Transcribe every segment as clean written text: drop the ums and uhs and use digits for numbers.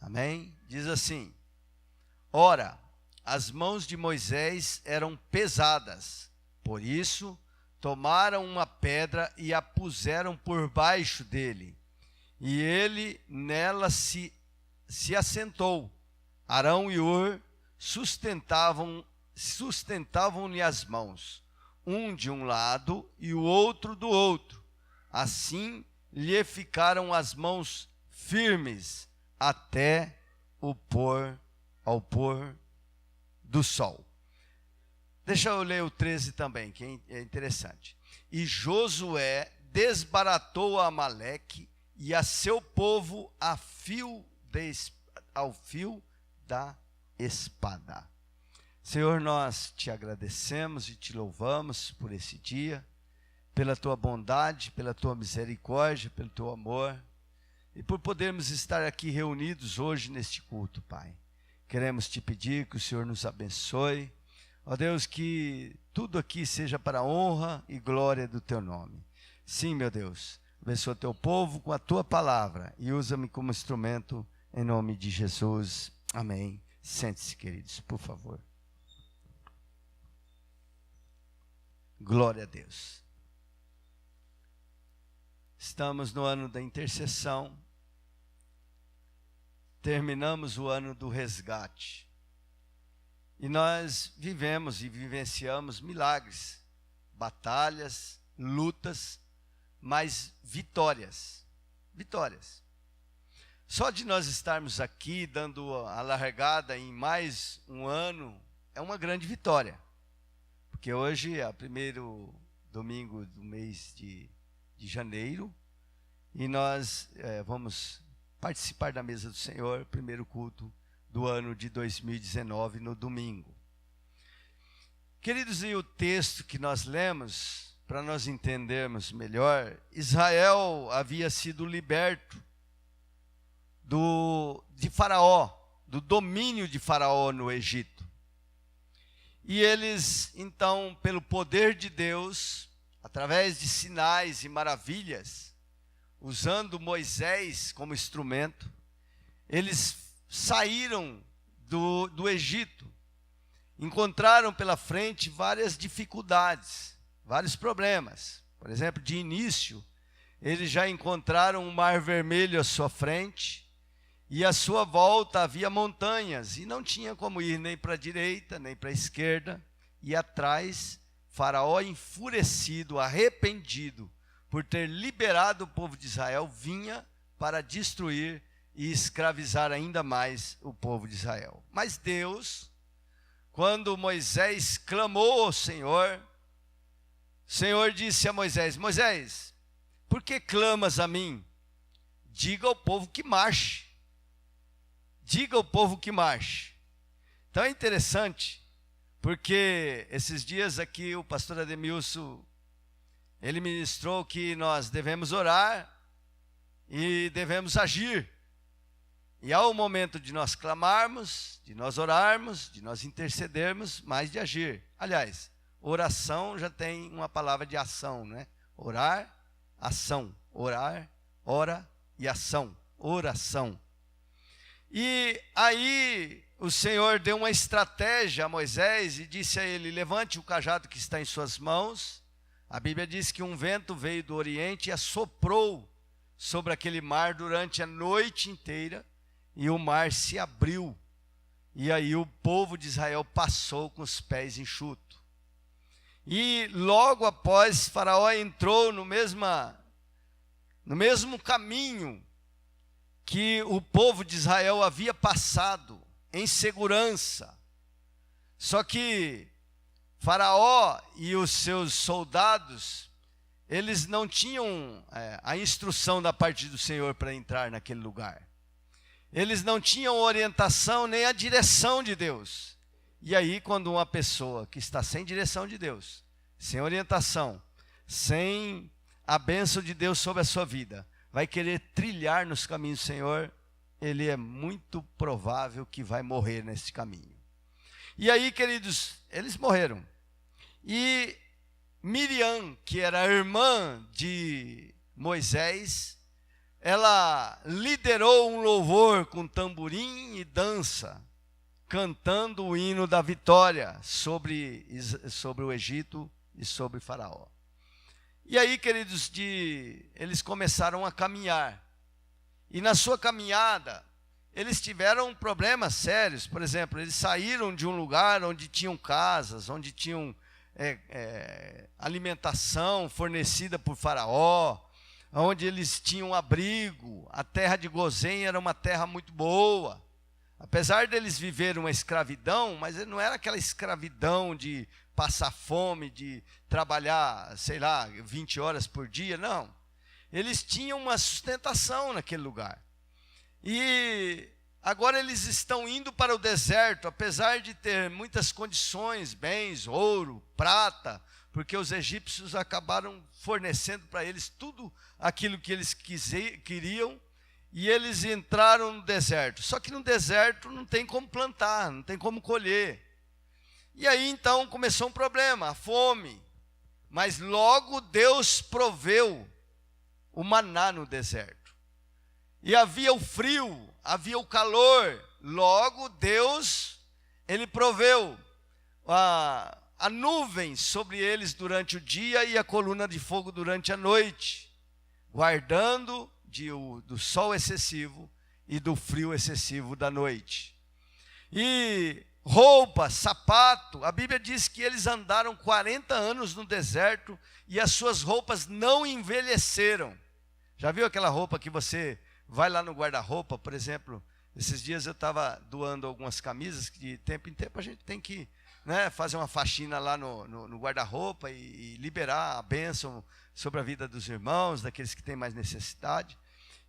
Amém? Diz assim: ora, as mãos de Moisés eram pesadas, por isso tomaram uma pedra e a puseram por baixo dele, e ele nela se assentou. Arão e Hur sustentavam-lhe as mãos, um de um lado e o outro do outro. Assim lhe ficaram as mãos firmes até ao pôr do sol. Deixa eu ler o 13 também, que é interessante. E Josué desbaratou Amaleque e a seu povo ao fio da espada. Senhor, nós te agradecemos e te louvamos por esse dia, pela tua bondade, pela tua misericórdia, pelo teu amor, e por podermos estar aqui reunidos hoje neste culto, Pai. Queremos te pedir que o Senhor nos abençoe, ó Deus, que tudo aqui seja para a honra e glória do teu nome. Sim, meu Deus, abençoa teu povo com a tua palavra e usa-me como instrumento em nome de Jesus. Amém. Sente-se, queridos, por favor. Glória a Deus. Estamos no ano da intercessão. Terminamos o ano do resgate. E nós vivemos e vivenciamos milagres, batalhas, lutas, mas vitórias. Vitórias. Só de nós estarmos aqui dando a largada em mais um ano é uma grande vitória. Porque hoje é o primeiro domingo do mês de janeiro e nós vamos participar da mesa do Senhor, primeiro culto do ano de 2019 no domingo. Queridos, e o texto que nós lemos, para nós entendermos melhor, Israel havia sido liberto de Faraó, do domínio de Faraó no Egito. E eles, então, pelo poder de Deus, através de sinais e maravilhas, usando Moisés como instrumento, eles saíram do Egito. Encontraram pela frente várias dificuldades, vários problemas. Por exemplo, de início, eles já encontraram um mar vermelho à sua frente, e à sua volta havia montanhas, e não tinha como ir nem para a direita, nem para a esquerda. E atrás, Faraó, enfurecido, arrependido por ter liberado o povo de Israel, vinha para destruir e escravizar ainda mais o povo de Israel. Mas Deus, quando Moisés clamou ao Senhor, o Senhor disse a Moisés: Moisés, por que clamas a mim? Diga ao povo que marche. Diga ao povo que marche. Então é interessante, porque esses dias aqui o pastor Ademilson, ele ministrou que nós devemos orar e devemos agir. E há o momento de nós clamarmos, de nós orarmos, de nós intercedermos, mas de agir. Aliás, oração já tem uma palavra de ação, né? Orar, ação. Orar, ora e ação. Oração. E aí o Senhor deu uma estratégia a Moisés e disse a ele: levante o cajado que está em suas mãos. A Bíblia diz que um vento veio do Oriente e assoprou sobre aquele mar durante a noite inteira, e o mar se abriu. E aí o povo de Israel passou com os pés enxutos. E logo após, Faraó entrou no mesmo caminho que o povo de Israel havia passado, em segurança. Só que Faraó e os seus soldados, eles não tinham a instrução da parte do Senhor para entrar naquele lugar. Eles não tinham orientação nem a direção de Deus. E aí, quando uma pessoa que está sem direção de Deus, sem orientação, sem a bênção de Deus sobre a sua vida, vai querer trilhar nos caminhos do Senhor, ele é muito provável que vai morrer nesse caminho. E aí, queridos, eles morreram. E Miriam, que era a irmã de Moisés, ela liderou um louvor com tamborim e dança, cantando o hino da vitória sobre o Egito e sobre Faraó. E aí, queridos, eles começaram a caminhar. E na sua caminhada, eles tiveram problemas sérios. Por exemplo, eles saíram de um lugar onde tinham casas, onde tinham alimentação fornecida por Faraó, onde eles tinham abrigo. A terra de Gozém era uma terra muito boa. Apesar deles viverem uma escravidão, mas não era aquela escravidão de passar fome, de trabalhar, 20 horas por dia, não. Eles tinham uma sustentação naquele lugar. E agora eles estão indo para o deserto, apesar de ter muitas condições, bens, ouro, prata, porque os egípcios acabaram fornecendo para eles tudo aquilo que eles queriam, e eles entraram no deserto. Só que no deserto não tem como plantar, não tem como colher. E aí então começou um problema, a fome. Mas logo Deus proveu o maná no deserto. E havia o frio, havia o calor. Logo Deus, Ele proveu a nuvem sobre eles durante o dia e a coluna de fogo durante a noite, guardando do sol excessivo e do frio excessivo da noite. E roupa, sapato, a Bíblia diz que eles andaram 40 anos no deserto e as suas roupas não envelheceram. Já viu aquela roupa que você vai lá no guarda-roupa, por exemplo? Esses dias eu estava doando algumas camisas, que de tempo em tempo a gente tem que fazer uma faxina lá no guarda-roupa e liberar a bênção sobre a vida dos irmãos, daqueles que têm mais necessidade.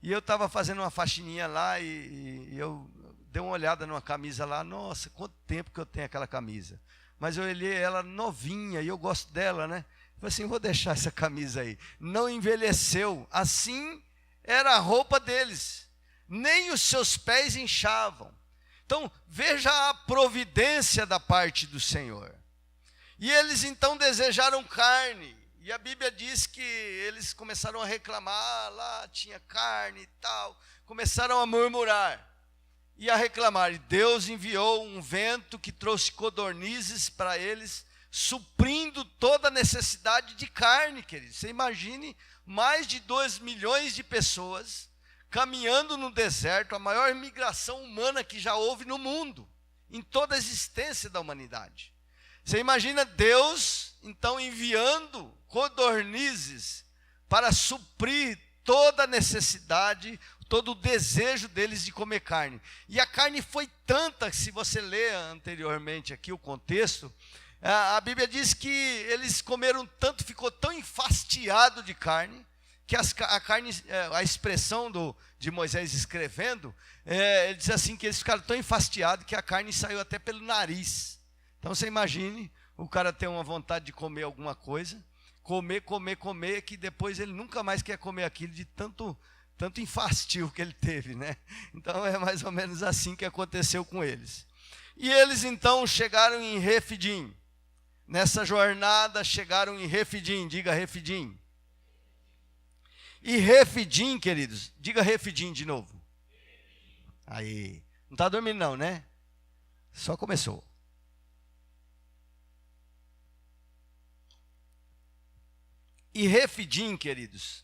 E eu estava fazendo uma faxininha lá e eu dei uma olhada numa camisa lá. Nossa, quanto tempo que eu tenho aquela camisa. Mas eu olhei ela novinha e eu gosto dela, né? Falei assim, vou deixar essa camisa aí. Não envelheceu. Assim era a roupa deles. Nem os seus pés inchavam. Então, veja a providência da parte do Senhor. E eles então desejaram carne. E a Bíblia diz que eles começaram a reclamar, lá tinha carne e tal. Começaram a murmurar e a reclamar. E Deus enviou um vento que trouxe codornizes para eles, suprindo toda a necessidade de carne, queridos. Você imagine mais de 2 milhões de pessoas caminhando no deserto, a maior migração humana que já houve no mundo, em toda a existência da humanidade. Você imagina Deus, então, enviando codornizes para suprir toda a necessidade, todo o desejo deles de comer carne. E a carne foi tanta, que se você ler anteriormente aqui o contexto, a Bíblia diz que eles comeram tanto, ficou tão enfastiado de carne, que a carne, a expressão de Moisés escrevendo, ele diz assim, que eles ficaram tão enfastiados que a carne saiu até pelo nariz. Então você imagine, o cara tem uma vontade de comer alguma coisa, comer, que depois ele nunca mais quer comer aquilo de tanto enfastio que ele teve, né? Então é mais ou menos assim que aconteceu com eles. E eles então chegaram em Refidim. Nessa jornada chegaram em Refidim, diga Refidim. E Refidim, queridos, diga Refidim de novo. Aí, não está dormindo não, né? Só começou. E Refidim, queridos,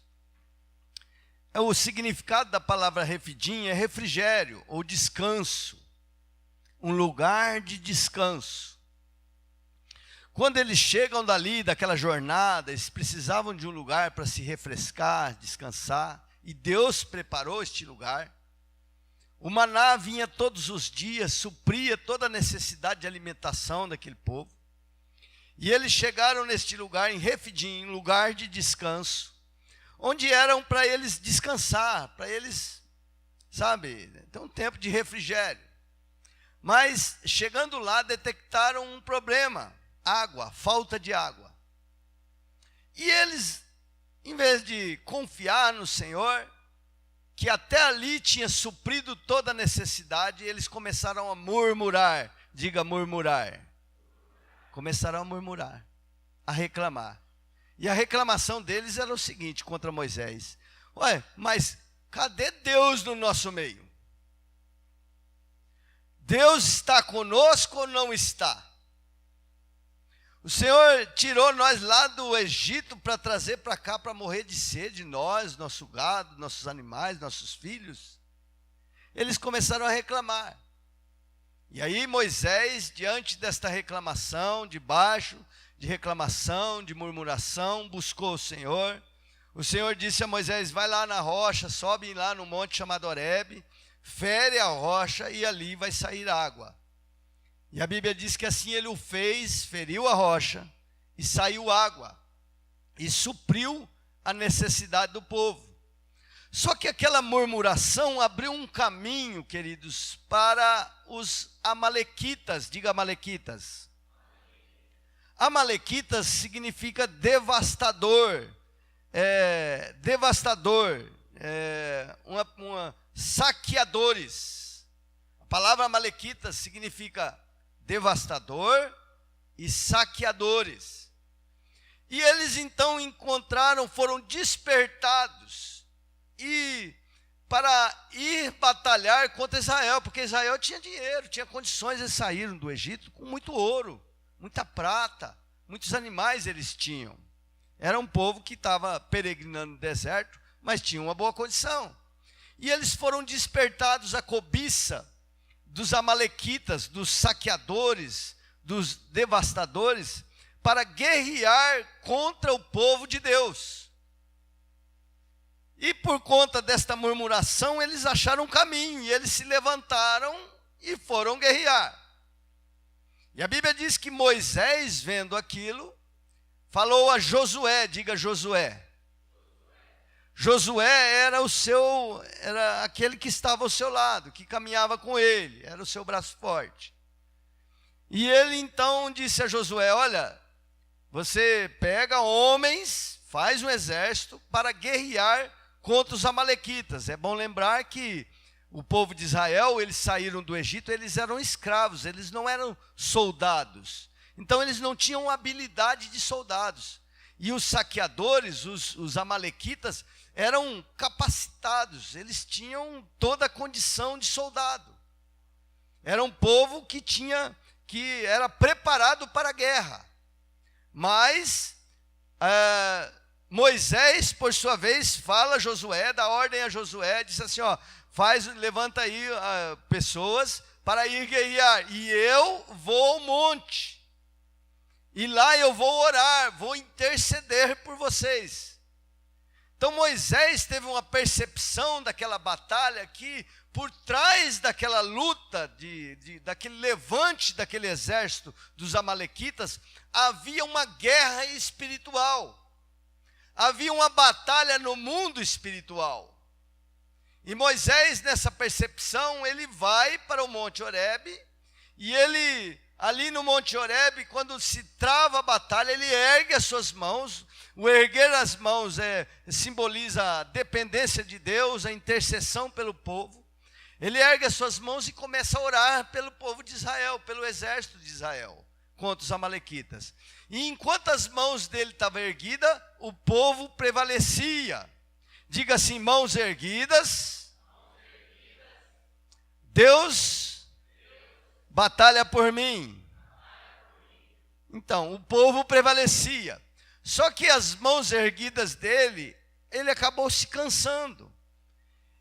o significado da palavra Refidim é refrigério ou descanso, um lugar de descanso. Quando eles chegam dali, daquela jornada, eles precisavam de um lugar para se refrescar, descansar, e Deus preparou este lugar. O maná vinha todos os dias, supria toda a necessidade de alimentação daquele povo. E eles chegaram neste lugar, em Refidim, lugar de descanso, onde eram para eles descansar, para eles, ter um tempo de refrigério. Mas, chegando lá, detectaram um problema, água, falta de água. E eles, em vez de confiar no Senhor, que até ali tinha suprido toda a necessidade, eles começaram a murmurar, diga murmurar. Começaram a murmurar, a reclamar. E a reclamação deles era o seguinte contra Moisés: mas cadê Deus no nosso meio? Deus está conosco ou não está? O Senhor tirou nós lá do Egito para trazer para cá para morrer de sede, nós, nosso gado, nossos animais, nossos filhos. Eles começaram a reclamar. E aí Moisés, diante desta reclamação, de reclamação, de murmuração, buscou o Senhor. O Senhor disse a Moisés, vai lá na rocha, sobe lá no monte chamado Horebe, fere a rocha e ali vai sair água. E a Bíblia diz que assim ele o fez, feriu a rocha e saiu água. E supriu a necessidade do povo. Só que aquela murmuração abriu um caminho, queridos, para os amalequitas. Diga amalequitas. Amalequitas significa devastador. Saqueadores. A palavra amalequitas significa devastador e saqueadores. E eles então foram despertados e para ir batalhar contra Israel, porque Israel tinha dinheiro, tinha condições, eles saíram do Egito com muito ouro, muita prata, muitos animais eles tinham. Era um povo que estava peregrinando no deserto, mas tinha uma boa condição. E eles foram despertados à cobiça dos amalequitas, dos saqueadores, dos devastadores, para guerrear contra o povo de Deus. E por conta desta murmuração, eles acharam um caminho, e eles se levantaram e foram guerrear. E a Bíblia diz que Moisés, vendo aquilo, falou a Josué, diga Josué. Josué era aquele que estava ao seu lado, que caminhava com ele, era o seu braço forte. E ele então disse a Josué, olha, você pega homens, faz um exército para guerrear contra os amalequitas. É bom lembrar que o povo de Israel, eles saíram do Egito, eles eram escravos, eles não eram soldados. Então eles não tinham habilidade de soldados. E os saqueadores, os amalequitas, eram capacitados, eles tinham toda a condição de soldado. Era um povo que era preparado para a guerra. Mas Moisés, por sua vez, fala a Josué, dá ordem a Josué, diz assim, levanta aí pessoas para ir guerrear, e eu vou ao monte, e lá eu vou orar, vou interceder por vocês. Então Moisés teve uma percepção daquela batalha que por trás daquela luta, daquele levante daquele exército dos amalequitas, havia uma guerra espiritual. Havia uma batalha no mundo espiritual. E Moisés, nessa percepção, ele vai para o Monte Horebe, e ele, ali no Monte Horebe, quando se trava a batalha, ele ergue as suas mãos. O erguer as mãos simboliza a dependência de Deus, a intercessão pelo povo. Ele ergue as suas mãos e começa a orar pelo povo de Israel, pelo exército de Israel, contra os amalequitas. E enquanto as mãos dele estavam erguidas, o povo prevalecia. Diga assim, mãos erguidas, Deus batalha por mim. Então, o povo prevalecia. Só que as mãos erguidas dele, ele acabou se cansando.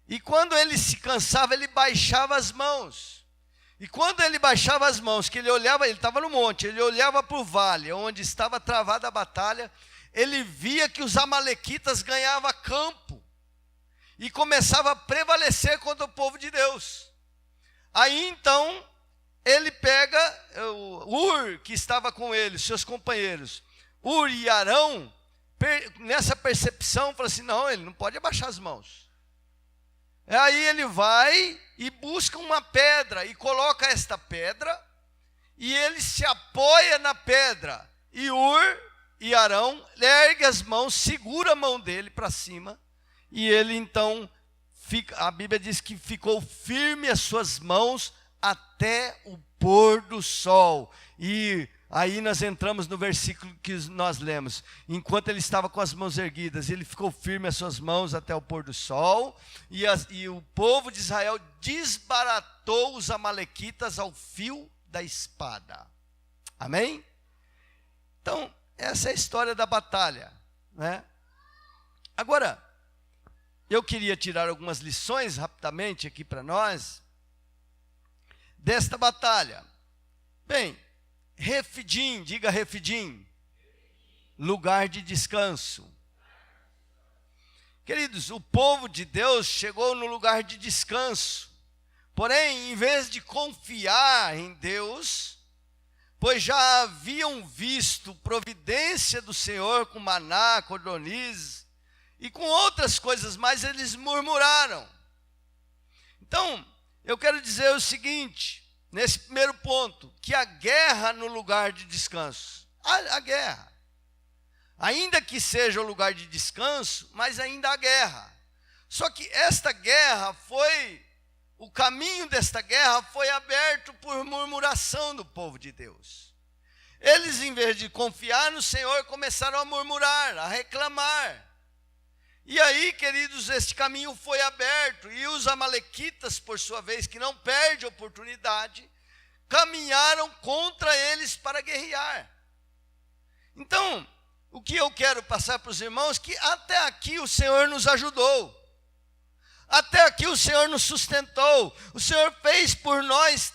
E quando ele se cansava, ele baixava as mãos. E quando ele baixava as mãos, que ele olhava, ele estava no monte, ele olhava para o vale, onde estava travada a batalha, ele via que os amalequitas ganhavam campo. E começava a prevalecer contra o povo de Deus. Aí então, ele pega o Ur, que estava com ele, seus companheiros, Ur e Arão, nessa percepção, fala assim, não, ele não pode abaixar as mãos. Aí ele vai e busca uma pedra, e coloca esta pedra, e ele se apoia na pedra, e Ur e Arão ergue as mãos, segura a mão dele para cima, e ele então, a Bíblia diz que ficou firme as suas mãos até o pôr do sol, e Aí nós entramos no versículo que nós lemos. Enquanto ele estava com as mãos erguidas, ele ficou firme as suas mãos até o pôr do sol. E o povo de Israel desbaratou os amalequitas ao fio da espada. Amém? Então, essa é a história da batalha, né? Agora, eu queria tirar algumas lições rapidamente aqui para nós desta batalha. Bem, Refidim, diga Refidim, lugar de descanso. Queridos, o povo de Deus chegou no lugar de descanso. Porém, em vez de confiar em Deus, pois já haviam visto providência do Senhor com maná, codornizes e com outras coisas mais, eles murmuraram. Então, eu quero dizer o seguinte, nesse primeiro ponto, que a guerra no lugar de descanso, a guerra, ainda que seja o lugar de descanso, mas ainda há guerra. Só que esta guerra o caminho desta guerra foi aberto por murmuração do povo de Deus. Eles, em vez de confiar no Senhor, começaram a murmurar, a reclamar. E aí, queridos, este caminho foi aberto, e os amalequitas, por sua vez, que não perdem oportunidade, caminharam contra eles para guerrear. Então, o que eu quero passar para os irmãos, que até aqui o Senhor nos ajudou. Até aqui o Senhor nos sustentou. O Senhor fez por nós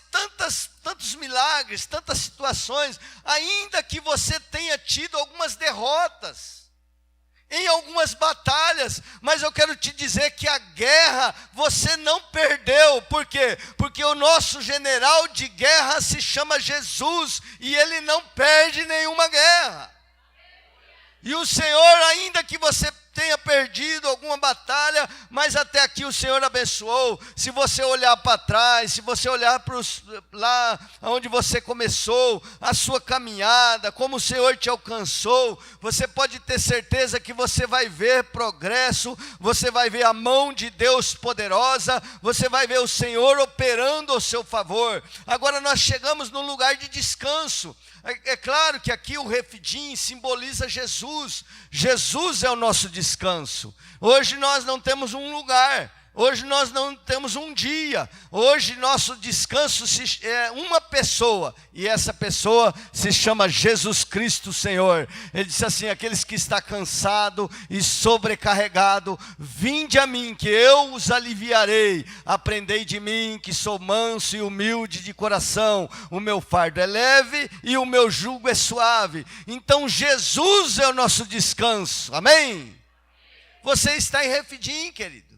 tantos milagres, tantas situações, ainda que você tenha tido algumas derrotas em algumas batalhas, mas eu quero te dizer que a guerra você não perdeu. Por quê? Porque o nosso general de guerra se chama Jesus, e ele não perde nenhuma guerra. E o Senhor, ainda que você tenha perdido alguma batalha, mas até aqui o Senhor abençoou. Se você olhar para trás, se você olhar para lá onde você começou, a sua caminhada, como o Senhor te alcançou, você pode ter certeza que você vai ver progresso, você vai ver a mão de Deus poderosa, você vai ver o Senhor operando ao seu favor. Agora nós chegamos num lugar de descanso. É claro que aqui o Refidim simboliza Jesus. Jesus é o nosso descanso. Hoje nós não temos um lugar. Hoje nós não temos um dia. Hoje nosso descanso é uma pessoa. E essa pessoa se chama Jesus Cristo Senhor. Ele disse assim: aqueles que estão cansados e sobrecarregados, vinde a mim, que eu os aliviarei. Aprendei de mim, que sou manso e humilde de coração. O meu fardo é leve e o meu jugo é suave. Então Jesus é o nosso descanso. Amém? Você está em Refidim, querido.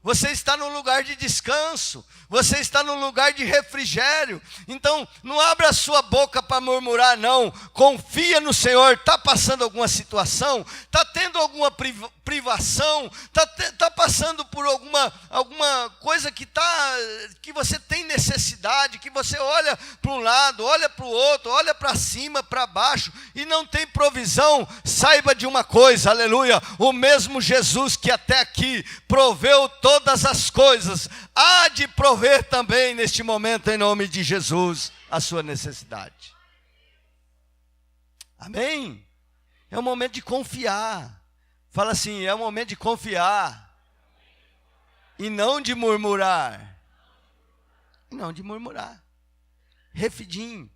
Você está num lugar de descanso, você está num lugar de refrigério. Então, não abra a sua boca para murmurar, não. Confia no Senhor. Está passando alguma situação? Está tendo alguma privação? Está passando por alguma coisa que você tem necessidade, que você olha para um lado, olha para o outro, olha para cima, para baixo, e não tem provisão? Saiba de uma coisa, aleluia, o mesmo Jesus que até aqui proveu todas as coisas, há de prover também neste momento, em nome de Jesus, a sua necessidade. Amém? É o momento de confiar. Fala assim: é o momento de confiar e não de murmurar. E não de murmurar. Refidim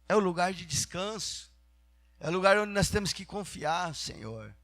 é o lugar de descanso. É o lugar onde nós temos que confiar, Senhor.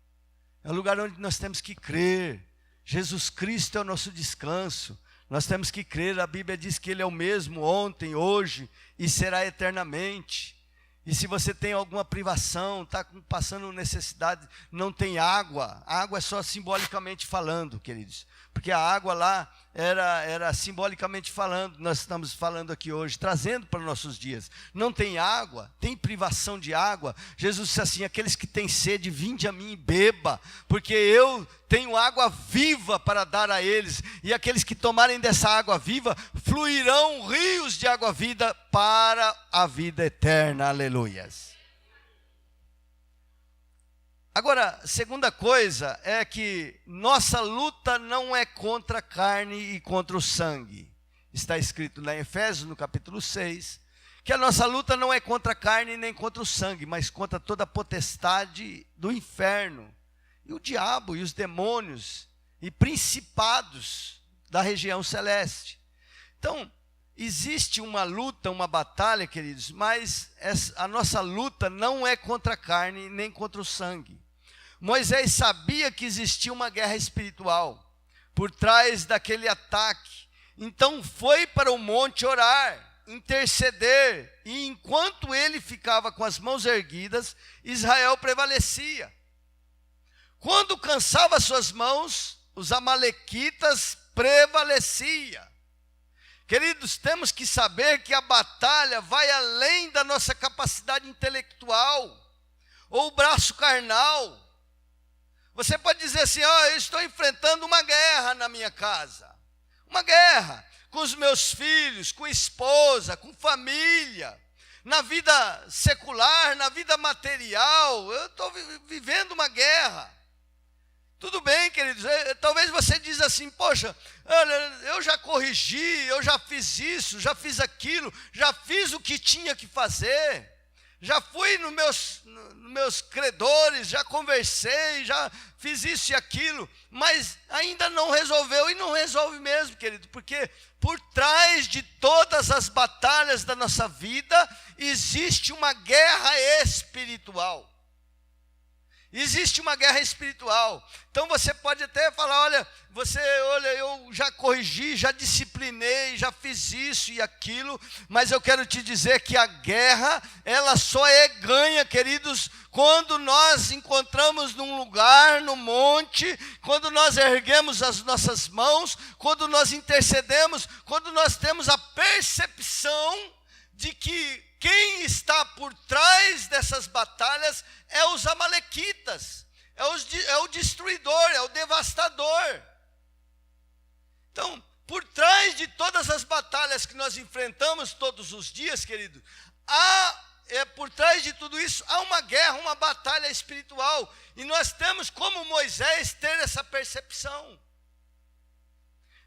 É o lugar onde nós temos que crer. Jesus Cristo é o nosso descanso. Nós temos que crer. A Bíblia diz que Ele é o mesmo ontem, hoje e será eternamente. E se você tem alguma privação, está passando necessidade, não tem água. A água é só simbolicamente falando, queridos. Porque a água lá era simbolicamente falando, nós estamos falando aqui hoje, trazendo para nossos dias. Não tem água, tem privação de água. Jesus disse assim: aqueles que têm sede, vinde a mim e beba, porque eu tenho água viva para dar a eles. E aqueles que tomarem dessa água viva, fluirão rios de água viva para a vida eterna. Aleluias. Agora, segunda coisa é que nossa luta não é contra a carne e contra o sangue. Está escrito lá em Efésios, no capítulo 6, que a nossa luta não é contra a carne nem contra o sangue, mas contra toda a potestade do inferno, e o diabo, e os demônios, e principados da região celeste. Então, existe uma luta, uma batalha, queridos, mas a nossa luta não é contra a carne nem contra o sangue. Moisés sabia que existia uma guerra espiritual por trás daquele ataque. Então foi para o monte orar, interceder, e enquanto ele ficava com as mãos erguidas, Israel prevalecia. Quando cansava suas mãos, os amalequitas prevaleciam. Queridos, temos que saber que a batalha vai além da nossa capacidade intelectual ou braço carnal. Você pode dizer assim: eu estou enfrentando uma guerra na minha casa. Uma guerra com os meus filhos, com esposa, com família, na vida secular, na vida material. Eu estou vivendo uma guerra. Tudo bem, queridos, talvez você diz assim: poxa, eu já corrigi, eu já fiz isso, já fiz aquilo, já fiz o que tinha que fazer, já fui nos meus credores, já conversei, já fiz isso e aquilo, mas ainda não resolveu, e não resolve mesmo, querido, porque por trás de todas as batalhas da nossa vida, existe uma guerra espiritual. Existe uma guerra espiritual. Então você pode até falar: olha, eu já corrigi, já disciplinei, já fiz isso e aquilo, mas eu quero te dizer que a guerra, ela só é ganha, queridos, quando nós encontramos num lugar, no monte, quando nós erguemos as nossas mãos, quando nós intercedemos, quando nós temos a percepção de que quem está por trás dessas batalhas é os amalequitas, é o destruidor, é o devastador. Então, por trás de todas as batalhas que nós enfrentamos todos os dias, querido, por trás de tudo isso, há uma guerra, uma batalha espiritual. E nós temos, como Moisés, ter essa percepção.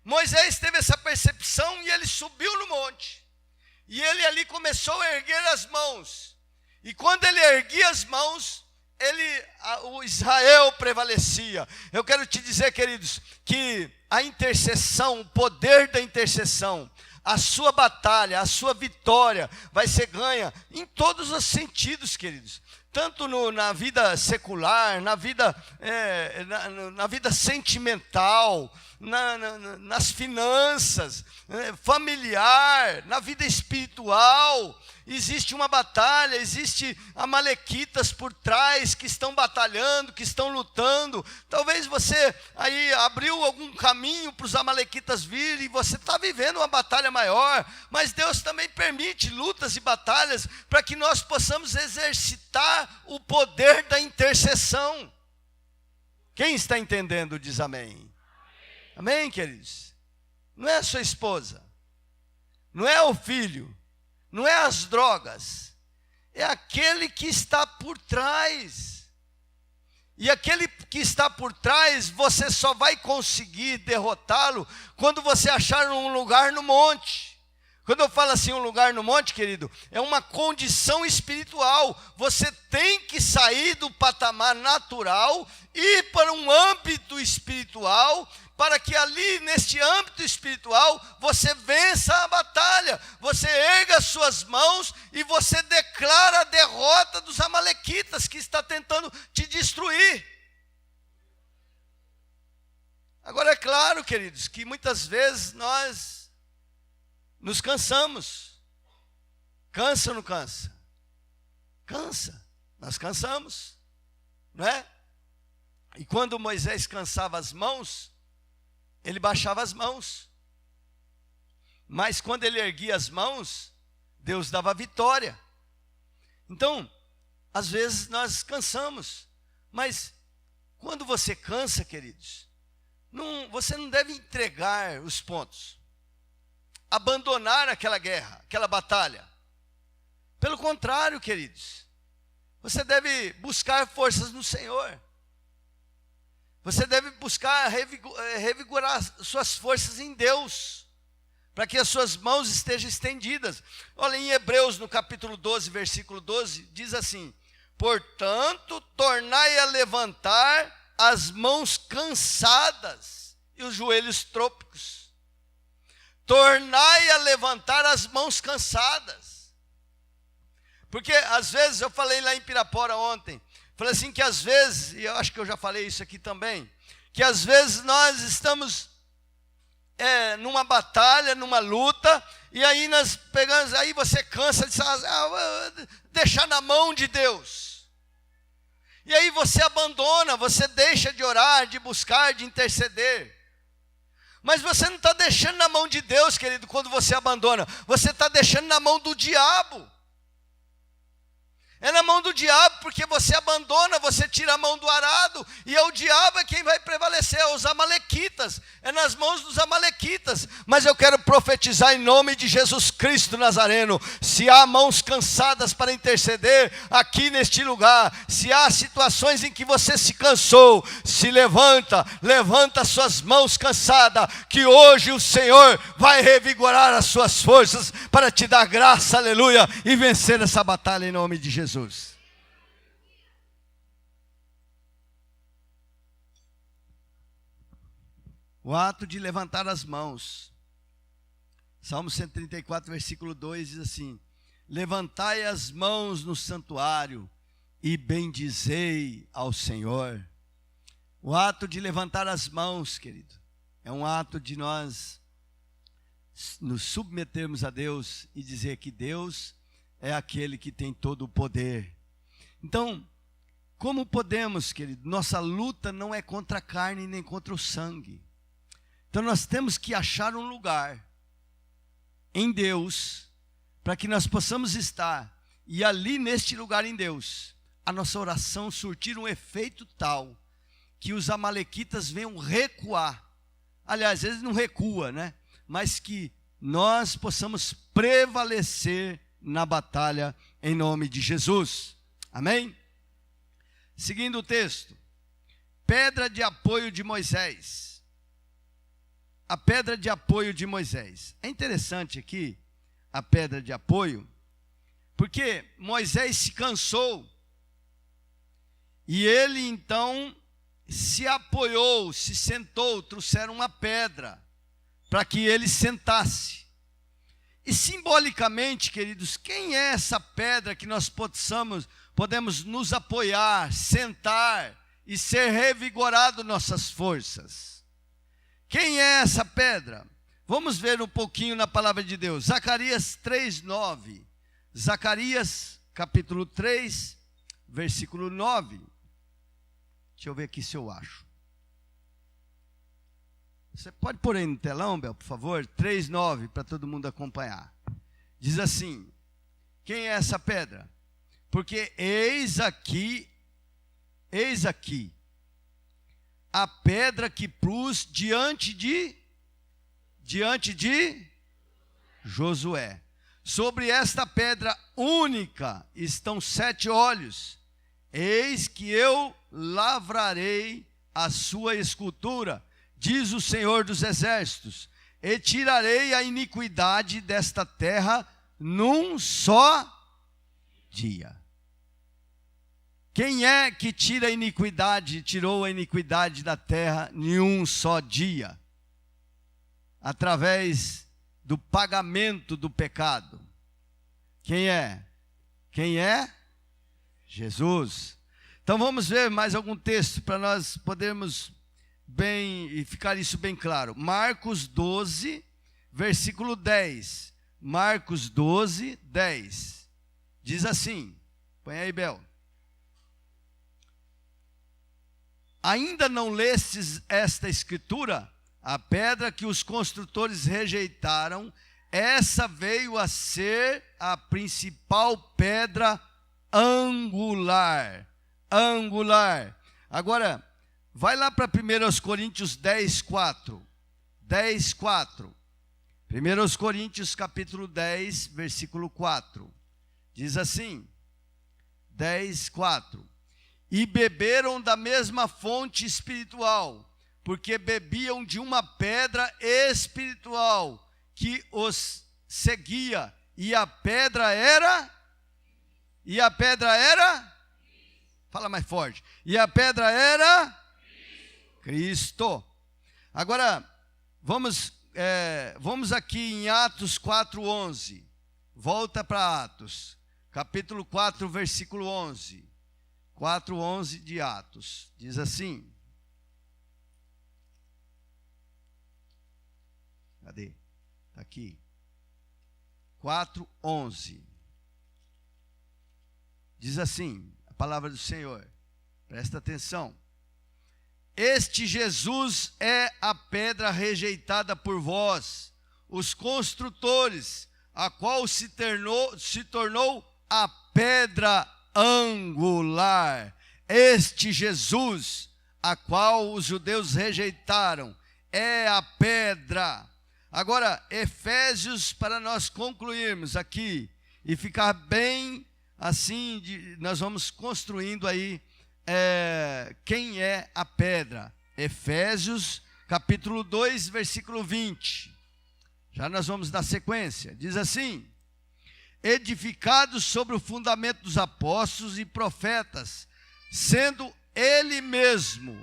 Moisés teve essa percepção e ele subiu no monte. E ele ali começou a erguer as mãos. E quando ele erguia as mãos, o Israel prevalecia. Eu quero te dizer, queridos, que a intercessão, o poder da intercessão, a sua batalha, a sua vitória vai ser ganha em todos os sentidos, queridos. Tanto na vida secular, na vida sentimental, nas finanças, familiar, na vida espiritual. Existe uma batalha, existe amalequitas por trás que estão batalhando, que estão lutando. Talvez você aí abriu algum caminho para os amalequitas virem e você está vivendo uma batalha maior, mas Deus também permite lutas e batalhas para que nós possamos exercitar o poder da intercessão. Quem está entendendo diz amém. Amém, queridos? Não é a sua esposa, não é o filho, não é as drogas, é aquele que está por trás. E aquele que está por trás, você só vai conseguir derrotá-lo quando você achar um lugar no monte. Quando eu falo assim, um lugar no monte, querido, é uma condição espiritual. Você tem que sair do patamar natural e ir para um âmbito espiritual, para que ali, neste âmbito espiritual, você vença a batalha, você erga as suas mãos e você declara a derrota dos amalequitas que está tentando te destruir. Agora é claro, queridos, que muitas vezes nós nos cansamos. Cansa ou não cansa? Cansa, nós cansamos, não é? E quando Moisés cansava as mãos, ele baixava as mãos. Mas quando ele erguia as mãos, Deus dava vitória. Então, às vezes nós cansamos. Mas quando você cansa, queridos, você não deve entregar os pontos, abandonar aquela guerra, aquela batalha. Pelo contrário, queridos, você deve buscar forças no Senhor. Você deve buscar revigorar suas forças em Deus, para que as suas mãos estejam estendidas. Olha, em Hebreus, no capítulo 12, versículo 12, diz assim: portanto, tornai a levantar as mãos cansadas e os joelhos trôpicos. Tornai a levantar as mãos cansadas. Porque às vezes, eu falei lá em Pirapora ontem, falei assim que às vezes, e eu acho que eu já falei isso aqui também, que às vezes nós estamos numa batalha, numa luta, e aí nós pegamos, aí você cansa de deixar na mão de Deus. E aí você abandona, você deixa de orar, de buscar, de interceder. Mas você não está deixando na mão de Deus, querido, quando você abandona. Você está deixando na mão do diabo. É na mão do diabo, porque você abandona, você tira a mão do arado, e é o diabo quem vai prevalecer, é os amalequitas, é nas mãos dos amalequitas. Mas eu quero profetizar em nome de Jesus Cristo Nazareno, se há mãos cansadas para interceder aqui neste lugar, se há situações em que você se cansou, se levanta suas mãos cansadas, que hoje o Senhor vai revigorar as suas forças, para te dar graça, aleluia, e vencer essa batalha em nome de Jesus. O ato de levantar as mãos. Salmo 134, versículo 2 diz assim: levantai as mãos no santuário e bendizei ao Senhor. O ato de levantar as mãos, querido, é um ato de nós nos submetermos a Deus e dizer que Deus é aquele que tem todo o poder. Então, como podemos, querido? Nossa luta não é contra a carne nem contra o sangue. Então nós temos que achar um lugar em Deus, para que nós possamos estar, e ali neste lugar em Deus, a nossa oração surtir um efeito tal, que os amalequitas venham recuar. Aliás, eles não recuam, né? Mas que nós possamos prevalecer na batalha, em nome de Jesus. Amém? Seguindo o texto, pedra de apoio de Moisés. A pedra de apoio de Moisés. É interessante aqui, a pedra de apoio, porque Moisés se cansou, e ele então se apoiou, se sentou, trouxeram uma pedra, para que ele sentasse. E simbolicamente, queridos, quem é essa pedra que nós podemos nos apoiar, sentar e ser revigorado nossas forças? Quem é essa pedra? Vamos ver um pouquinho na palavra de Deus. Zacarias 3:9. Zacarias capítulo 3, versículo 9. Deixa eu ver aqui se eu acho. Você pode pôr aí no telão, Bel, por favor? 3:9, para todo mundo acompanhar. Diz assim: quem é essa pedra? Porque eis aqui a pedra que pus diante de Josué. Sobre esta pedra única estão 7 olhos. Eis que eu lavrarei a sua escultura, diz o Senhor dos Exércitos, e tirarei a iniquidade desta terra num só dia. Quem é que tirou a iniquidade da terra em um só dia? Através do pagamento do pecado. Quem é? Quem é? Jesus. Então vamos ver mais algum texto para nós podermos bem e ficar isso bem claro. Marcos 12, versículo 10. Marcos 12, 10. Diz assim, põe aí, Bel. Ainda não lestes esta escritura? A pedra que os construtores rejeitaram, essa veio a ser a principal pedra angular. Angular. Agora, vai lá para 1 Coríntios 10, 4. 10, 4. 1 Coríntios capítulo 10, versículo 4. Diz assim, 10, 4. E beberam da mesma fonte espiritual, porque bebiam de uma pedra espiritual, que os seguia, e a pedra era? E a pedra era? Fala mais forte. E a pedra era? Cristo. Agora, vamos aqui em Atos 4:11. Volta para Atos, capítulo 4, versículo 11. 4:11 de Atos. Diz assim. Cadê? Está aqui. 4:11. Diz assim, a palavra do Senhor. Presta atenção. Este Jesus é a pedra rejeitada por vós, os construtores, a qual se tornou a pedra angular. Este Jesus, a qual os judeus rejeitaram, é a pedra. Agora, Efésios, para nós concluirmos aqui e ficar bem assim, nós vamos construindo aí quem é a pedra. Efésios, capítulo 2, versículo 20. Já nós vamos dar sequência. Diz assim: edificados sobre o fundamento dos apóstolos e profetas, sendo Ele mesmo,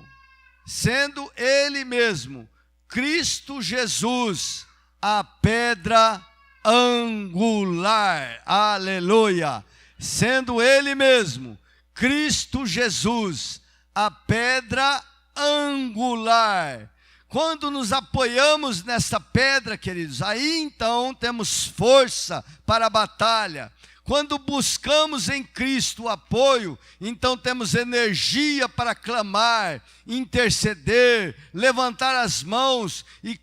Cristo Jesus, a pedra angular. Aleluia! Sendo Ele mesmo, Cristo Jesus, a pedra angular. Quando nos apoiamos nessa pedra, queridos, aí então temos força para a batalha. Quando buscamos em Cristo o apoio, então temos energia para clamar, interceder, levantar as mãos. E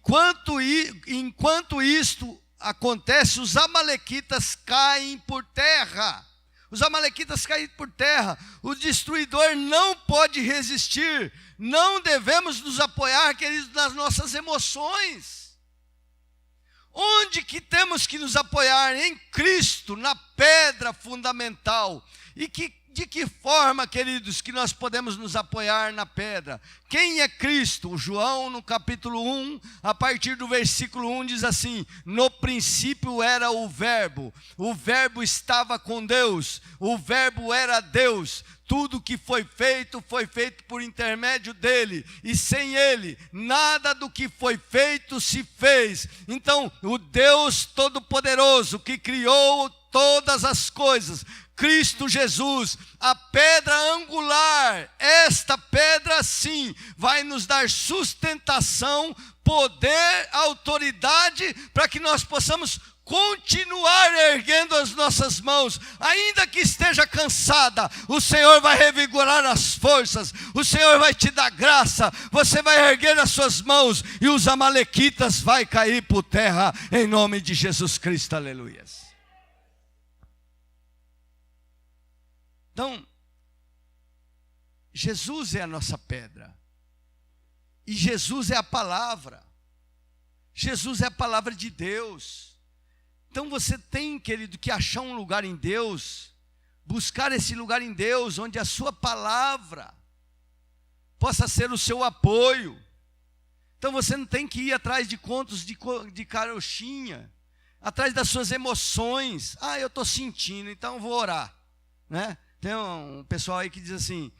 enquanto isto acontece, os amalequitas caem por terra. Os amalequitas caem por terra. O destruidor não pode resistir. Não devemos nos apoiar, queridos, nas nossas emoções. Onde que temos que nos apoiar? Em Cristo, na pedra fundamental. E de que forma, queridos, que nós podemos nos apoiar na pedra? Quem é Cristo? João, no capítulo 1, a partir do versículo 1, diz assim: no princípio era o Verbo estava com Deus, o Verbo era Deus. Tudo que foi feito por intermédio dele, e sem ele, nada do que foi feito se fez. Então, o Deus Todo-Poderoso, que criou todas as coisas, Cristo Jesus, a pedra angular, esta pedra sim, vai nos dar sustentação, poder, autoridade, para que nós possamos continuar erguendo as nossas mãos, ainda que esteja cansada, o Senhor vai revigorar as forças, o Senhor vai te dar graça, você vai erguer as suas mãos, e os amalequitas vai cair por terra, em nome de Jesus Cristo, aleluia. Então, Jesus é a nossa pedra, e Jesus é a palavra, Jesus é a palavra de Deus. Então você tem, querido, que achar um lugar em Deus, buscar esse lugar em Deus, onde a sua palavra possa ser o seu apoio. Então você não tem que ir atrás de contos de carochinha, atrás das suas emoções. Eu estou sentindo, então vou orar, né? Tem um pessoal aí que diz assim: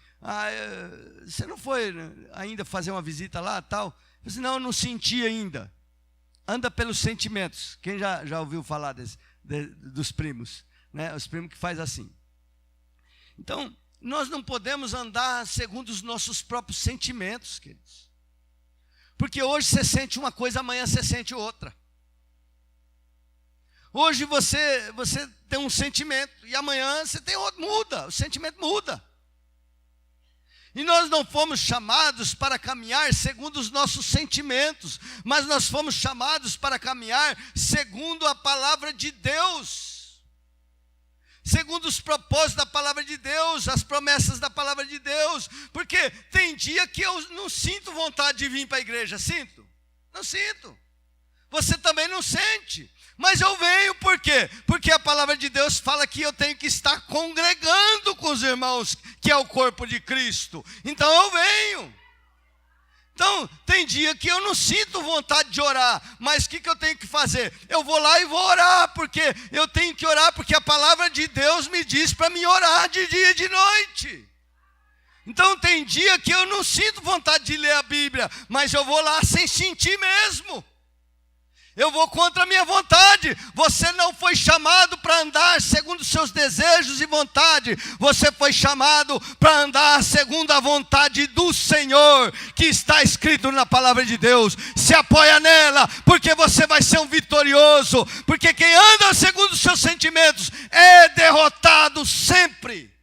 você não foi ainda fazer uma visita lá, tal? Eu disse: não, eu não senti ainda. Anda pelos sentimentos. Quem já ouviu falar dos primos, né? Os primos que faz assim. Então, nós não podemos andar segundo os nossos próprios sentimentos, queridos. Porque hoje você sente uma coisa, amanhã você sente outra. Hoje você tem um sentimento, e amanhã você tem outro, muda, o sentimento muda. E nós não fomos chamados para caminhar segundo os nossos sentimentos, mas nós fomos chamados para caminhar segundo a palavra de Deus, segundo os propósitos da palavra de Deus, as promessas da palavra de Deus. Porque tem dia que eu não sinto vontade de vir para a igreja. Sinto? Não sinto. Você também não sente. Mas eu venho por quê? Porque a palavra de Deus fala que eu tenho que estar congregando com os irmãos, que é o corpo de Cristo. Então eu venho. Então, tem dia que eu não sinto vontade de orar, mas o que eu tenho que fazer? Eu vou lá e vou orar, porque eu tenho que orar, porque a palavra de Deus me diz para mim orar de dia e de noite. Então, tem dia que eu não sinto vontade de ler a Bíblia, mas eu vou lá sem sentir mesmo. Eu vou contra a minha vontade. Você não foi chamado para andar segundo os seus desejos e vontade. Você foi chamado para andar segundo a vontade do Senhor, que está escrito na palavra de Deus. Se apoia nela, porque você vai ser um vitorioso. Porque quem anda segundo os seus sentimentos é derrotado sempre.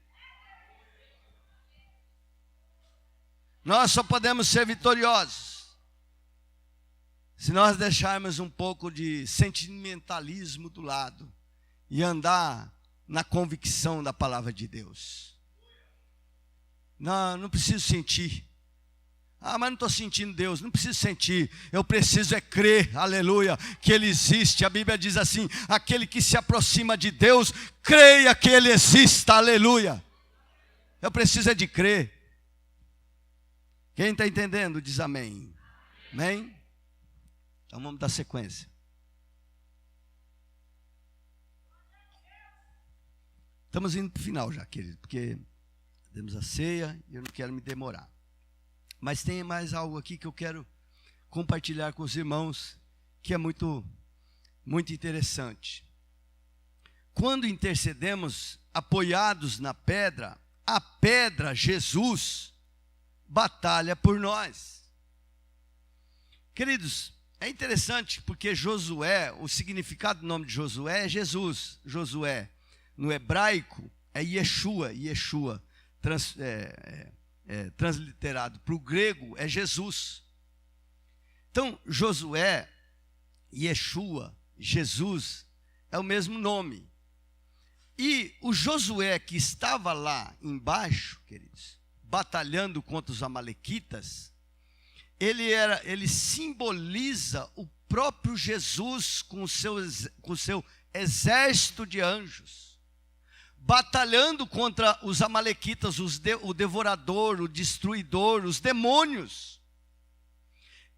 Nós só podemos ser vitoriosos se nós deixarmos um pouco de sentimentalismo do lado e andar na convicção da palavra de Deus. Não preciso sentir. Mas não estou sentindo Deus. Não preciso sentir. Eu preciso é crer, aleluia, que Ele existe. A Bíblia diz assim: aquele que se aproxima de Deus, creia que Ele exista, aleluia. Eu preciso é de crer. Quem está entendendo diz amém. Amém? Então vamos dar sequência. Estamos indo para o final já, querido, porque temos a ceia e eu não quero me demorar. Mas tem mais algo aqui que eu quero compartilhar com os irmãos, que é muito, muito interessante. Quando intercedemos apoiados na pedra, a pedra, Jesus, batalha por nós. Queridos, é interessante porque Josué, o significado do nome de Josué é Jesus. Josué, no hebraico, é Yeshua. Yeshua, transliterado para o grego, é Jesus. Então, Josué, Yeshua, Jesus, é o mesmo nome. E o Josué que estava lá embaixo, queridos, batalhando contra os amalequitas, ele simboliza o próprio Jesus com o seu exército de anjos, batalhando contra os amalequitas, o devorador, o destruidor, os demônios.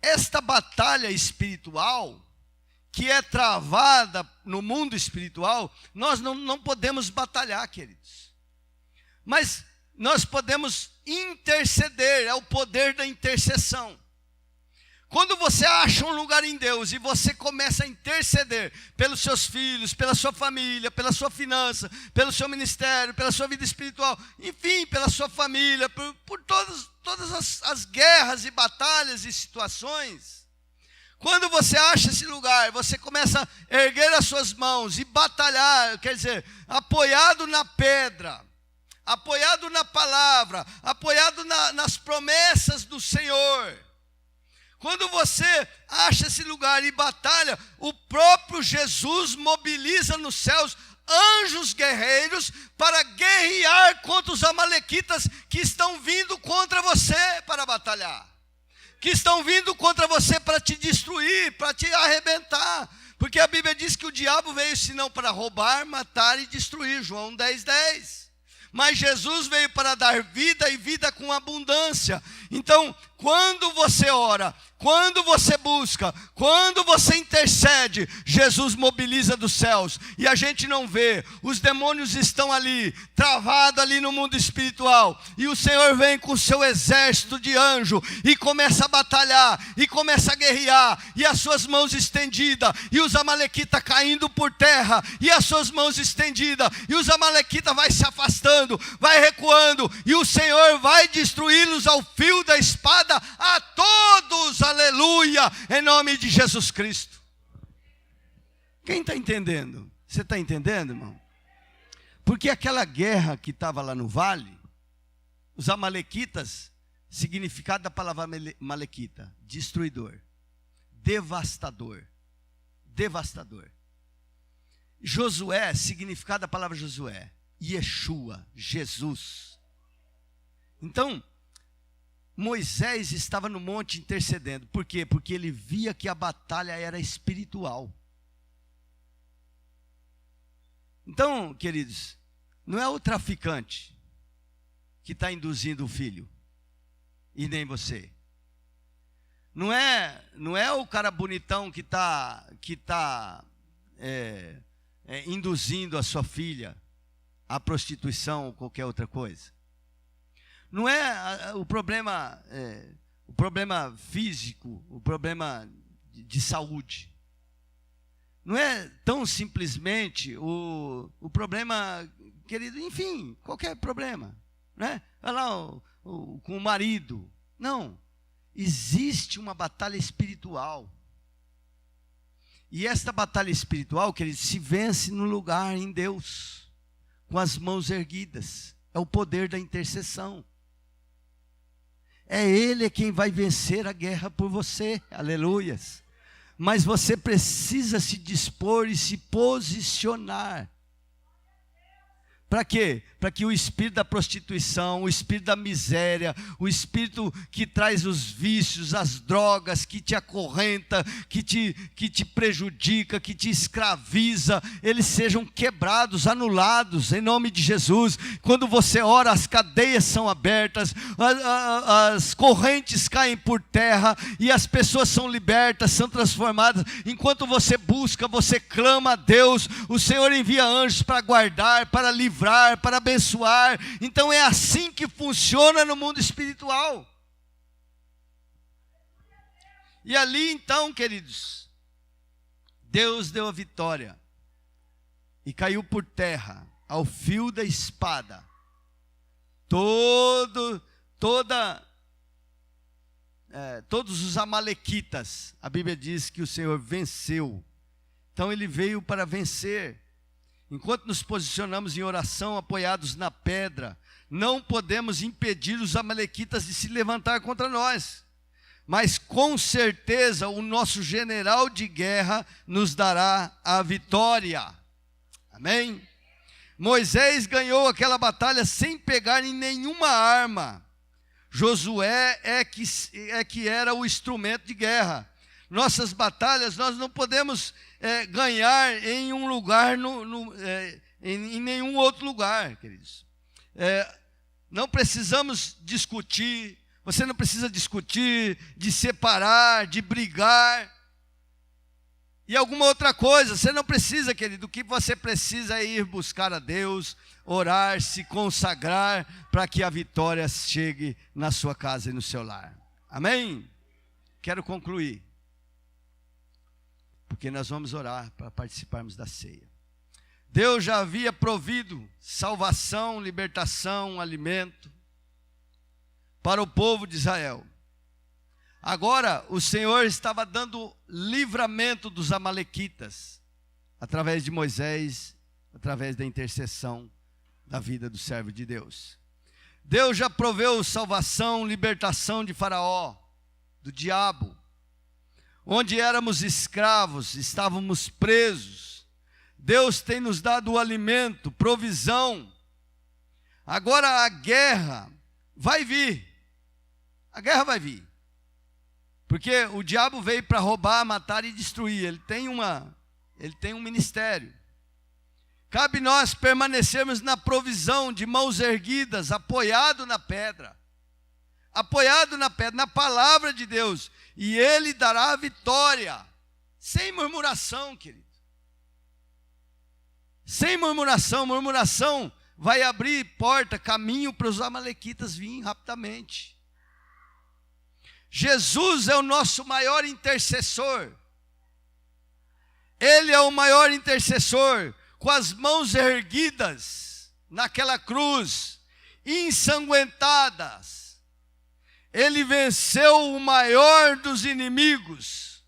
Esta batalha espiritual, que é travada no mundo espiritual, nós não podemos batalhar, queridos. Mas nós podemos interceder, é o poder da intercessão. Quando você acha um lugar em Deus e você começa a interceder pelos seus filhos, pela sua família, pela sua finança, pelo seu ministério, pela sua vida espiritual, enfim, pela sua família, por todas as guerras e batalhas e situações, quando você acha esse lugar, você começa a erguer as suas mãos e batalhar, quer dizer, apoiado na pedra, apoiado na palavra, apoiado nas promessas do Senhor. Quando você acha esse lugar e batalha, o próprio Jesus mobiliza nos céus anjos guerreiros para guerrear contra os amalequitas que estão vindo contra você para batalhar, que estão vindo contra você para te destruir, para te arrebentar. Porque a Bíblia diz que o diabo veio senão para roubar, matar e destruir, João 10:10. Mas Jesus veio para dar vida e vida com abundância. Então, quando você ora, quando você busca, quando você intercede, Jesus mobiliza dos céus. E a gente não vê, os demônios estão ali, travados ali no mundo espiritual. E o Senhor vem com o seu exército de anjo e começa a batalhar, e começa a guerrear, e as suas mãos estendidas, e os amalequitas caindo por terra, e as suas mãos estendidas, e os amalequitas vai se afastando, vai recuando, e o Senhor vai destruí-los ao fio da espada, a todos, aleluia, em nome de Jesus Cristo. Quem está entendendo? Você está entendendo, irmão? Porque aquela guerra que estava lá no vale, os amalequitas, significado da palavra malequita, destruidor, devastador, devastador. Josué, significado da palavra Josué, Yeshua, Jesus. Então, Moisés estava no monte intercedendo. Por quê? Porque ele via que a batalha era espiritual. Então, queridos, não é o traficante que está induzindo o filho, e nem você. não é o cara bonitão que tá induzindo a sua filha à prostituição ou qualquer outra coisa. Não é o problema físico, o problema de saúde. Não é tão simplesmente o problema, querido, enfim, qualquer problema, né? Olha lá, com o marido. Não, existe uma batalha espiritual. E esta batalha espiritual, querido, se vence no lugar em Deus, com as mãos erguidas. É o poder da intercessão. É Ele quem vai vencer a guerra por você, aleluias. Mas você precisa se dispor e se posicionar. Para quê? Para que o espírito da prostituição, o espírito da miséria, o espírito que traz os vícios, as drogas, que te acorrenta, que te prejudica, que te escraviza, eles sejam quebrados, anulados, em nome de Jesus. Quando você ora, as cadeias são abertas, as correntes caem por terra, e as pessoas são libertas, são transformadas. Enquanto você busca, você clama a Deus, o Senhor envia anjos para guardar, para livrar, para abençoar. Então é assim que funciona no mundo espiritual. E ali então, queridos, Deus deu a vitória e caiu por terra ao fio da espada todos os amalequitas. A Bíblia diz que o Senhor venceu. Então ele veio para vencer. Enquanto nos posicionamos em oração, apoiados na pedra, não podemos impedir os amalequitas de se levantar contra nós. Mas com certeza o nosso general de guerra nos dará a vitória. Amém? Moisés ganhou aquela batalha sem pegar em nenhuma arma. Josué é que era o instrumento de guerra. Nossas batalhas nós não podemos ganhar em um lugar, em nenhum outro lugar, queridos. Não precisamos discutir, você não precisa discutir, de separar, de brigar, e alguma outra coisa, você não precisa, querido. O que você precisa é ir buscar a Deus, orar, se consagrar, para que a vitória chegue na sua casa e no seu lar. Amém? Quero concluir, porque nós vamos orar para participarmos da ceia. Deus já havia provido salvação, libertação, alimento para o povo de Israel. Agora o Senhor estava dando livramento dos amalequitas, através de Moisés, através da intercessão da vida do servo de Deus. Deus já proveu salvação, libertação de Faraó, do diabo. Onde éramos escravos, estávamos presos. Deus tem nos dado o alimento, provisão. Agora a guerra vai vir. A guerra vai vir. Porque o diabo veio para roubar, matar e destruir. Ele tem um ministério. Cabe nós permanecermos na provisão, de mãos erguidas, apoiado na pedra. Apoiado na pedra, na palavra de Deus. E Ele dará a vitória. Sem murmuração, querido. Sem murmuração. Murmuração vai abrir porta, caminho para os amalequitas virem rapidamente. Jesus é o nosso maior intercessor. Ele é o maior intercessor, com as mãos erguidas naquela cruz, ensanguentadas. Ele venceu o maior dos inimigos.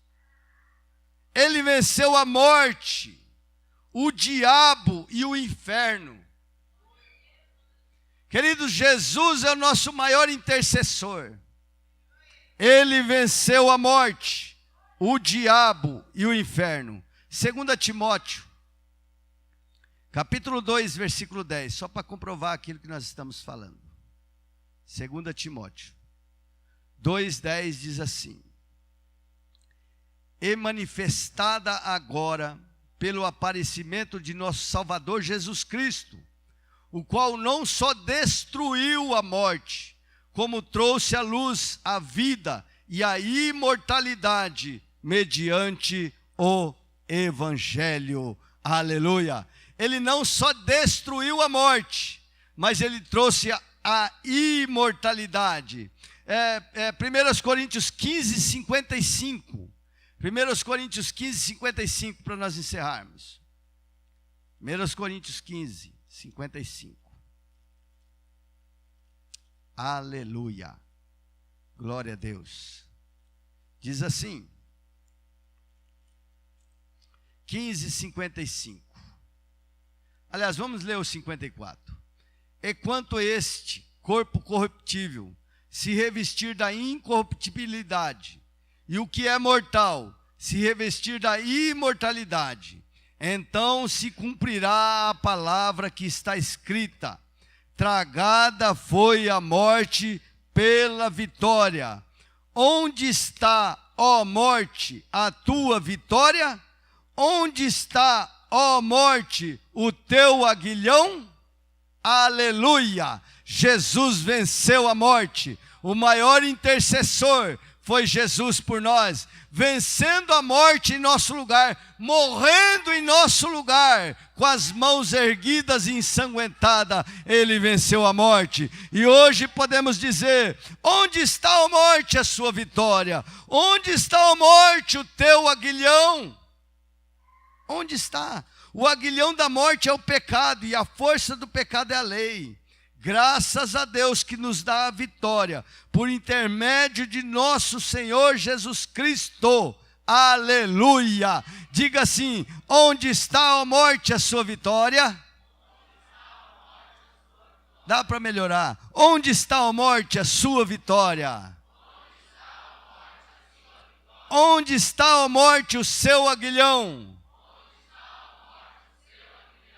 Ele venceu a morte, o diabo e o inferno. Queridos, Jesus é o nosso maior intercessor. Ele venceu a morte, o diabo e o inferno. 2 Timóteo, capítulo 2, versículo 10, só para comprovar aquilo que nós estamos falando. 2 Timóteo 2,10 diz assim: e manifestada agora pelo aparecimento de nosso Salvador Jesus Cristo, o qual não só destruiu a morte, como trouxe à luz a vida e a imortalidade mediante o Evangelho. Aleluia! Ele não só destruiu a morte, mas ele trouxe a imortalidade. 1 Coríntios 15, 55. 1 Coríntios 15, 55, para nós encerrarmos. 1 Coríntios 15, 55. Aleluia. Glória a Deus. Diz assim. 15, 55. Aliás, vamos ler o 54. E quanto este corpo corruptível se revestir da incorruptibilidade, e o que é mortal se revestir da imortalidade, então se cumprirá a palavra que está escrita: tragada foi a morte pela vitória. Onde está, ó morte, a tua vitória? Onde está, ó morte, o teu aguilhão? Aleluia! Jesus venceu a morte. O maior intercessor foi Jesus por nós, vencendo a morte em nosso lugar, morrendo em nosso lugar, com as mãos erguidas e ensanguentadas, ele venceu a morte. E hoje podemos dizer: onde está a morte, a sua vitória? Onde está a morte, o teu aguilhão? Onde está? O aguilhão da morte é o pecado, e a força do pecado é a lei. Graças a Deus que nos dá a vitória, por intermédio de nosso Senhor Jesus Cristo. Aleluia! Diga assim: onde está a morte, a sua vitória? Dá para melhorar. Onde está a morte, a sua vitória? Onde está a morte, o seu aguilhão?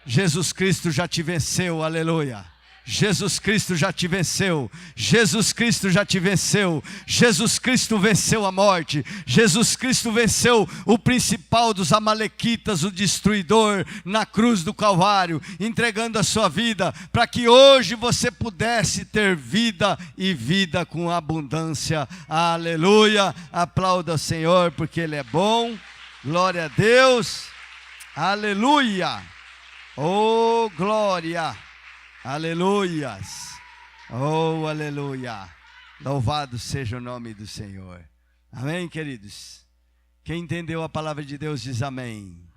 Jesus Cristo já te venceu, aleluia. Jesus Cristo já te venceu. Jesus Cristo já te venceu. Jesus Cristo venceu a morte. Jesus Cristo venceu o principal dos amalequitas, o destruidor, na cruz do Calvário, entregando a sua vida para que hoje você pudesse ter vida e vida com abundância. Aleluia. Aplauda o Senhor porque Ele é bom. Glória a Deus. Aleluia. Oh, glória. Aleluias. Oh, aleluia. Louvado seja o nome do Senhor. Amém, queridos? Quem entendeu a palavra de Deus diz amém.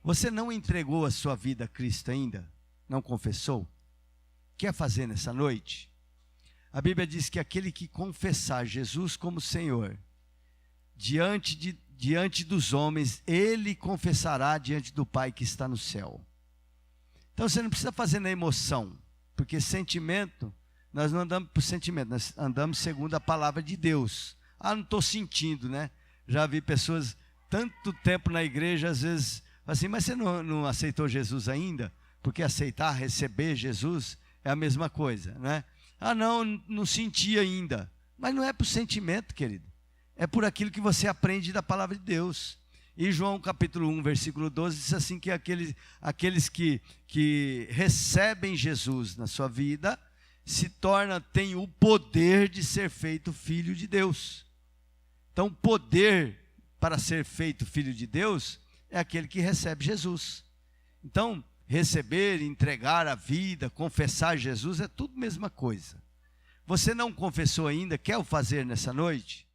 Você não entregou a sua vida a Cristo ainda? Não confessou? Quer fazer nessa noite? A Bíblia diz que aquele que confessar Jesus como Senhor, diante dos homens, ele confessará diante do Pai que está no céu. Então você não precisa fazer na emoção, porque sentimento, nós não andamos por sentimento, nós andamos segundo a palavra de Deus. Ah, não estou sentindo, né? Já vi pessoas tanto tempo na igreja, às vezes, assim, mas você não aceitou Jesus ainda? Porque aceitar, receber Jesus é a mesma coisa, né? Ah, não senti ainda. Mas não é por sentimento, querido. É por aquilo que você aprende da palavra de Deus. E João capítulo 1, versículo 12, diz assim que aqueles que recebem Jesus na sua vida, têm o poder de ser feito filho de Deus. Então o poder para ser feito filho de Deus é aquele que recebe Jesus. Então receber, entregar a vida, confessar Jesus é tudo a mesma coisa. Você não confessou ainda, quer o fazer nessa noite?